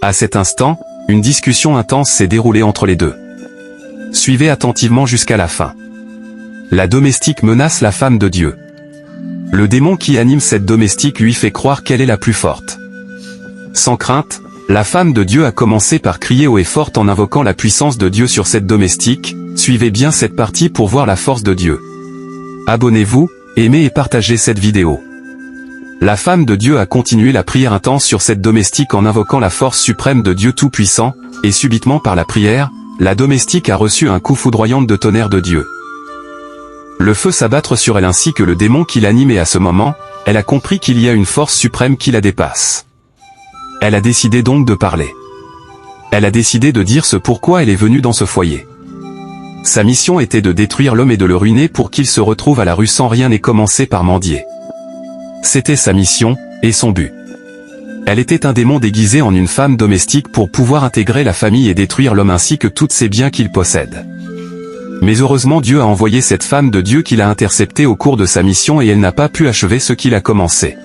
À cet instant, une discussion intense s'est déroulée entre les deux. Suivez attentivement jusqu'à la fin. La domestique menace la femme de Dieu. Le démon qui anime cette domestique lui fait croire qu'elle est la plus forte. Sans crainte, la femme de Dieu a commencé par crier haut et fort en invoquant la puissance de Dieu sur cette domestique. Suivez bien cette partie pour voir la force de Dieu. Abonnez-vous, aimez et partagez cette vidéo. La femme de Dieu a continué la prière intense sur cette domestique en invoquant la force suprême de Dieu Tout-Puissant, et subitement par la prière, la domestique a reçu un coup foudroyant de tonnerre de Dieu. Le feu s'abattre sur elle ainsi que le démon qui l'anime et à ce moment, elle a compris qu'il y a une force suprême qui la dépasse. Elle a décidé donc de parler. Elle a décidé de dire ce pourquoi elle est venue dans ce foyer. Sa mission était de détruire l'homme et de le ruiner pour qu'il se retrouve à la rue sans rien et commencer par mendier. C'était sa mission, et son but. Elle était un démon déguisé en une femme domestique pour pouvoir intégrer la famille et détruire l'homme ainsi que tous ses biens qu'il possède. Mais heureusement Dieu a envoyé cette femme de Dieu qui l'a interceptée au cours de sa mission et elle n'a pas pu achever ce qu'il a commencé.